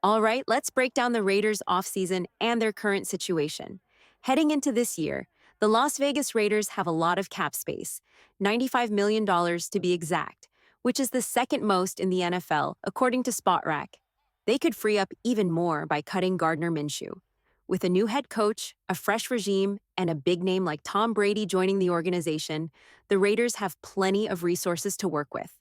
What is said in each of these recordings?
All right, let's break down the Raiders' offseason and their current situation. Heading into this year, the Las Vegas Raiders have a lot of cap space, $95 million dollars to be exact, which is the second most in the NFL, according to SpotRack. They could free up even more by cutting Gardner Minshew. With a new head coach, a fresh regime, and a big name like Tom Brady joining the organization, the Raiders have plenty of resources to work with.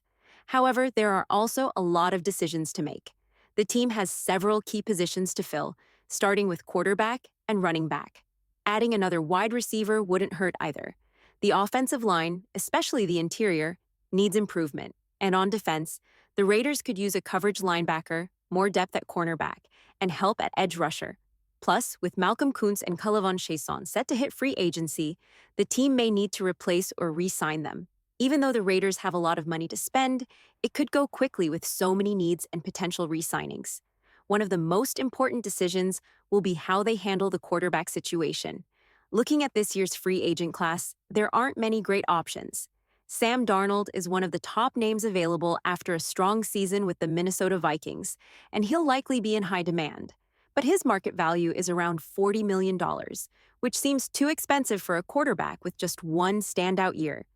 However, there are also a lot of decisions to make. The team has several key positions to fill, starting with quarterback and running back. Adding another wide receiver wouldn't hurt either. The offensive line, especially the interior, needs improvement. And on defense, the Raiders could use a coverage linebacker, more depth at cornerback, and help at edge rusher. Plus, with Malcolm Kuntz and Culavon Chason set to hit free agency, the team may need to replace or re-sign them. Even though the Raiders have a lot of money to spend, it could go quickly with so many needs and potential re-signings. One of the most important decisions will be how they handle the quarterback situation. Looking at this year's free agent class, there aren't many great options. Sam Darnold is one of the top names available after a strong season with the Minnesota Vikings, and he'll likely be in high demand. But his market value is around $40 million, dollars, which seems too expensive for a quarterback with just one standout year.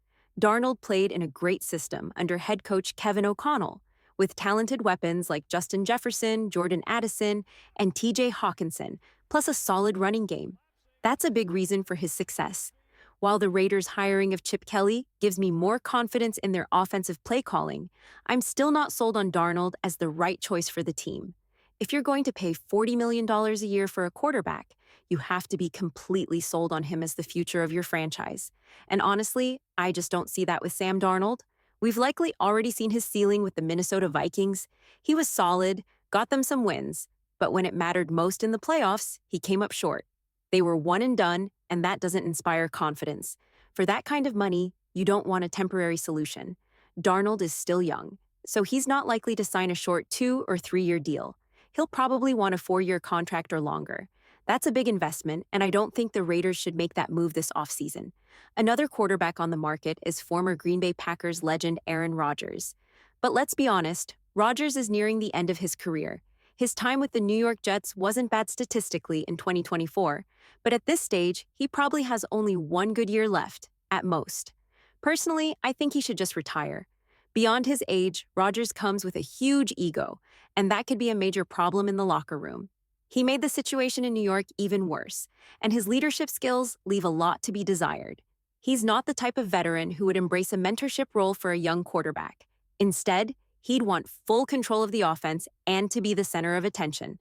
Darnold played in a great system under head coach Kevin O'Connell, with talented weapons like Justin Jefferson, Jordan Addison, and TJ Hawkinson, plus a solid running game. That's a big reason for his success. While the Raiders' hiring of Chip Kelly gives me more confidence in their offensive play calling, I'm still not sold on Darnold as the right choice for the team. If you're going to pay $40 million dollars a year for a quarterback, you have to be completely sold on him as the future of your franchise. And honestly, I just don't see that with Sam Darnold. We've likely already seen his ceiling with the Minnesota Vikings. He was solid, got them some wins, but when it mattered most in the playoffs, he came up short. They were one and done, and that doesn't inspire confidence. For that kind of money, you don't want a temporary solution. Darnold is still young, so he's not likely to sign a short 2 or 3 year deal. He'll probably want a 4 year contract or longer. That's a big investment, and I don't think the Raiders should make that move this offseason. Another quarterback on the market is former Green Bay Packers legend Aaron Rodgers. But let's be honest, Rodgers is nearing the end of his career. His time with the New York Jets wasn't bad statistically in 2024, but at this stage, he probably has only one good year left, at most. Personally, I think he should just retire. Beyond his age, Rodgers comes with a huge ego, and that could be a major problem in the locker room. He made the situation in New York even worse, and his leadership skills leave a lot to be desired. He's not the type of veteran who would embrace a mentorship role for a young quarterback. Instead, he'd want full control of the offense and to be the center of attention.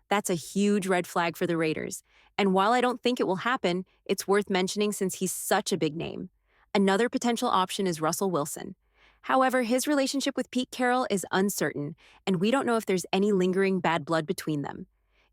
That's a huge red flag for the Raiders, and while I don't think it will happen, it's worth mentioning since he's such a big name. Another potential option is Russell Wilson. However, his relationship with Pete Carroll is uncertain, and we don't know if there's any lingering bad blood between them.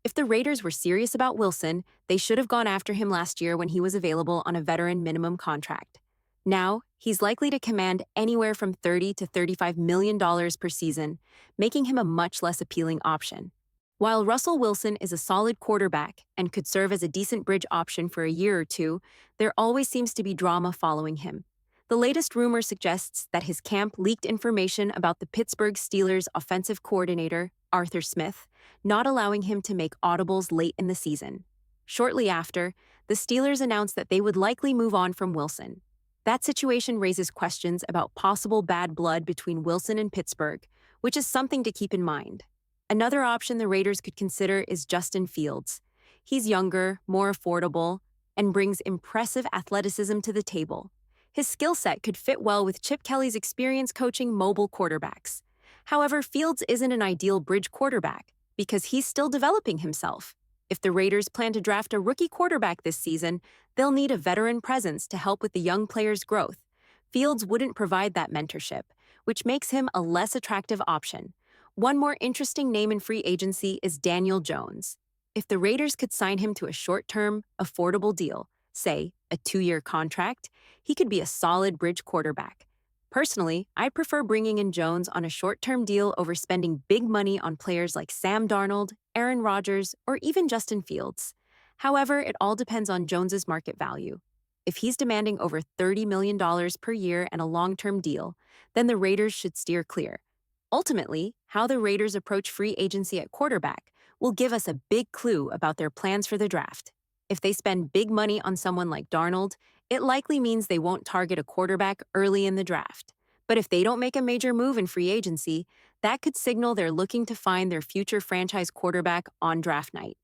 If the Raiders were serious about Wilson, they should have gone after him last year when he was available on a veteran minimum contract. Now, he's likely to command anywhere from $30 to $35 million dollars per season, making him a much less appealing option. While Russell Wilson is a solid quarterback and could serve as a decent bridge option for a year or two, there always seems to be drama following him. The latest rumor suggests that his camp leaked information about the Pittsburgh Steelers offensive coordinator, Arthur Smith, not allowing him to make audibles late in the season. Shortly after, the Steelers announced that they would likely move on from Wilson. That situation raises questions about possible bad blood between Wilson and Pittsburgh, which is something to keep in mind. Another option the Raiders could consider is Justin Fields. He's younger, more affordable, and brings impressive athleticism to the table. His skill set could fit well with Chip Kelly's experience coaching mobile quarterbacks. However, Fields isn't an ideal bridge quarterback because he's still developing himself. If the Raiders plan to draft a rookie quarterback this season, they'll need a veteran presence to help with the young player's growth. Fields wouldn't provide that mentorship, which makes him a less attractive option. One more interesting name in free agency is Daniel Jones. If the Raiders could sign him to a short-term, affordable deal, say a 2 year contract, he could be a solid bridge quarterback. Personally, I prefer bringing in Jones on a short-term deal over spending big money on players like Sam Darnold, Aaron Rodgers, or even Justin Fields. However, it all depends on Jones's market value. If he's demanding over $30 million dollars per year and a long-term deal, then the Raiders should steer clear. Ultimately, how the Raiders approach free agency at quarterback will give us a big clue about their plans for the draft. If they spend big money on someone like Darnold, it likely means they won't target a quarterback early in the draft. But if they don't make a major move in free agency, that could signal they're looking to find their future franchise quarterback on draft night.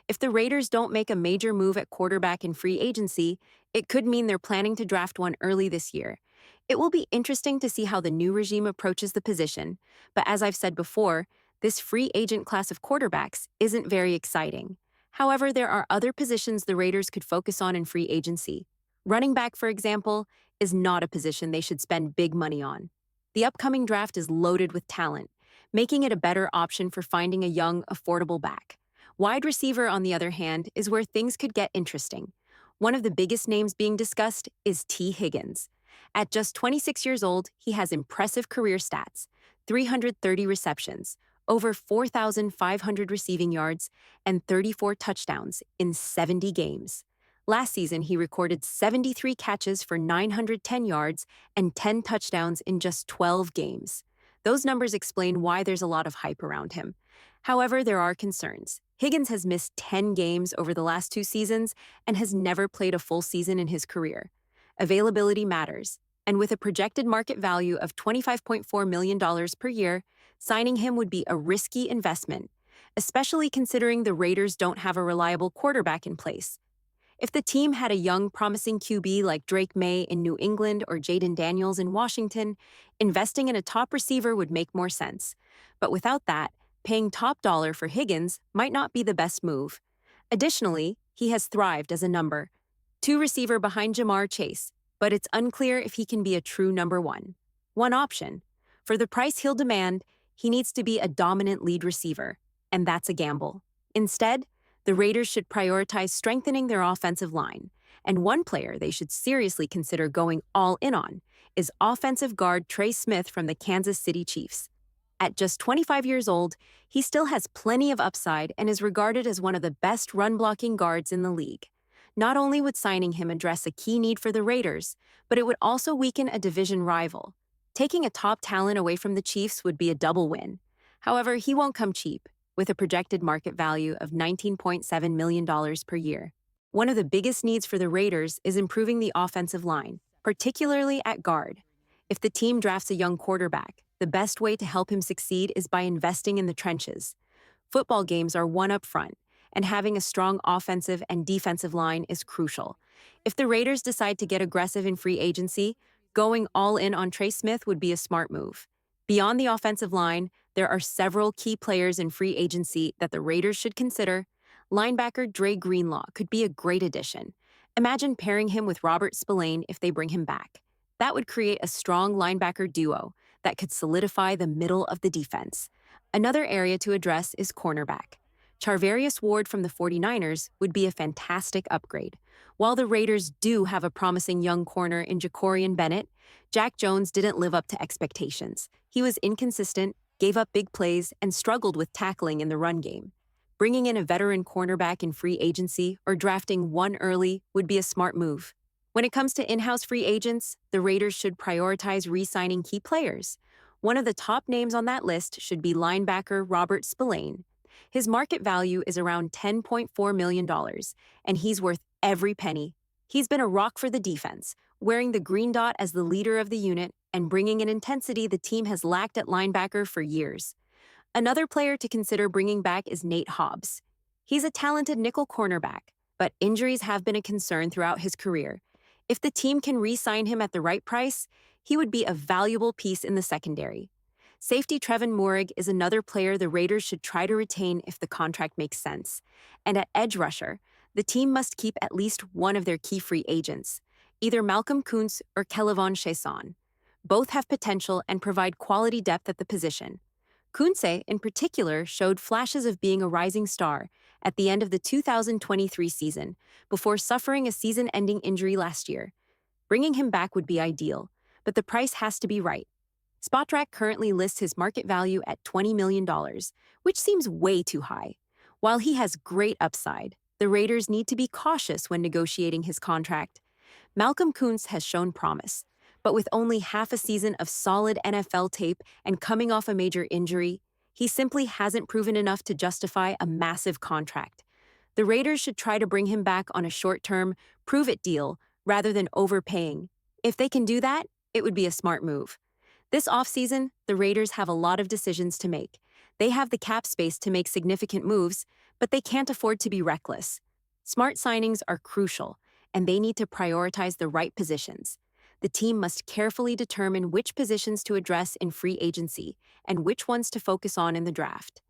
If the Raiders don't make a major move at quarterback in free agency, it could mean they're planning to draft one early this year. It will be interesting to see how the new regime approaches the position, but as I've said before, this free agent class of quarterbacks isn't very exciting. However, there are other positions the Raiders could focus on in free agency. Running back, for example, is not a position they should spend big money on. The upcoming draft is loaded with talent, making it a better option for finding a young, affordable back. Wide receiver, on the other hand, is where things could get interesting. One of the biggest names being discussed is T. Higgins. At just 26 years old, he has impressive career stats: 330 receptions, over 4,500 receiving yards, and 34 touchdowns in 70 games. Last season, he recorded 73 catches for 910 yards and 10 touchdowns in just 12 games. Those numbers explain why there's a lot of hype around him. However, there are concerns. Higgins has missed 10 games over the last 2 seasons and has never played a full season in his career. Availability matters, and with a projected market value of $25.4 million per year, signing him would be a risky investment, especially considering the Raiders don't have a reliable quarterback in place. If the team had a young, promising QB like Drake May in New England or Jaden Daniels in Washington, investing in a top receiver would make more sense. But without that, paying top dollar for Higgins might not be the best move. Additionally, he has thrived as a number 2 receiver behind Jamar Chase, but it's unclear if he can be a true number 1. One option. For the price he'll demand, he needs to be a dominant lead receiver, and that's a gamble. Instead, the Raiders should prioritize strengthening their offensive line, and one player they should seriously consider going all in on is offensive guard Trey Smith from the Kansas City Chiefs. At just 25 years old, he still has plenty of upside and is regarded as one of the best run-blocking guards in the league. Not only would signing him address a key need for the Raiders, but it would also weaken a division rival. Taking a top talent away from the Chiefs would be a double win. However, he won't come cheap, with a projected market value of $19.7 million per year. One of the biggest needs for the Raiders is improving the offensive line, particularly at guard. If the team drafts a young quarterback, the best way to help him succeed is by investing in the trenches. Football games are won up front, and having a strong offensive and defensive line is crucial. If the Raiders decide to get aggressive in free agency, going all in on Trey Smith would be a smart move. Beyond the offensive line, there are several key players in free agency that the Raiders should consider. Linebacker Dre Greenlaw could be a great addition. Imagine pairing him with Robert Spillane if they bring him back. That would create a strong linebacker duo that could solidify the middle of the defense. Another area to address is cornerback. Charvarius Ward from the 49ers would be a fantastic upgrade. While the Raiders do have a promising young corner in Jacorian Bennett, Jack Jones didn't live up to expectations. He was inconsistent, gave up big plays, and struggled with tackling in the run game. Bringing in a veteran cornerback in free agency or drafting one early would be a smart move. When it comes to in-house free agents, the Raiders should prioritize re-signing key players. One of the top names on that list should be linebacker Robert Spillane. His market value is around $10.4 million, and he's worth every penny. He's been a rock for the defense, wearing the green dot as the leader of the unit and bringing an intensity the team has lacked at linebacker for years. Another player to consider bringing back is Nate Hobbs. He's a talented nickel cornerback, but injuries have been a concern throughout his career. If the team can re-sign him at the right price, he would be a valuable piece in the secondary. Safety Trevin Moehrig is another player the Raiders should try to retain if the contract makes sense. And at edge rusher, the team must keep at least one of their key free agents, either Malcolm Kuntz or Kelevon Chaisson. Both have potential and provide quality depth at the position. Kuntz, in particular, showed flashes of being a rising star at the end of the 2023 season before suffering a season-ending injury last year. Bringing him back would be ideal, but the price has to be right. Spotrac currently lists his market value at $20 million, which seems way too high. While he has great upside, the Raiders need to be cautious when negotiating his contract. Malcolm Kuntz has shown promise, but with only half a season of solid NFL tape and coming off a major injury, He simply hasn't proven enough to justify a massive contract. The Raiders should try to bring him back on a short-term, prove-it deal rather than overpaying. If they can do that, it would be a smart move. This offseason, the Raiders have a lot of decisions to make. They have the cap space to make significant moves, but they can't afford to be reckless. Smart signings are crucial, and they need to prioritize the right positions. The team must carefully determine which positions to address in free agency and which ones to focus on in the draft.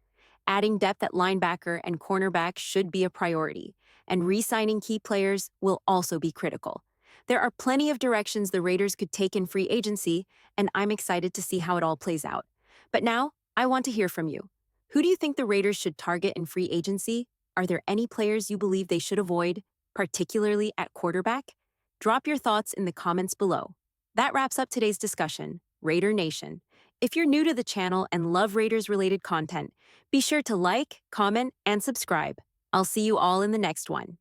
Adding depth at linebacker and cornerback should be a priority, and re-signing key players will also be critical. There are plenty of directions the Raiders could take in free agency, and I'm excited to see how it all plays out. But now, I want to hear from you. Who do you think the Raiders should target in free agency? Are there any players you believe they should avoid, particularly at quarterback? Drop your thoughts in the comments below. That wraps up today's discussion, Raider Nation. If you're new to the channel and love Raiders-related content, be sure to like, comment, and subscribe. I'll see you all in the next one.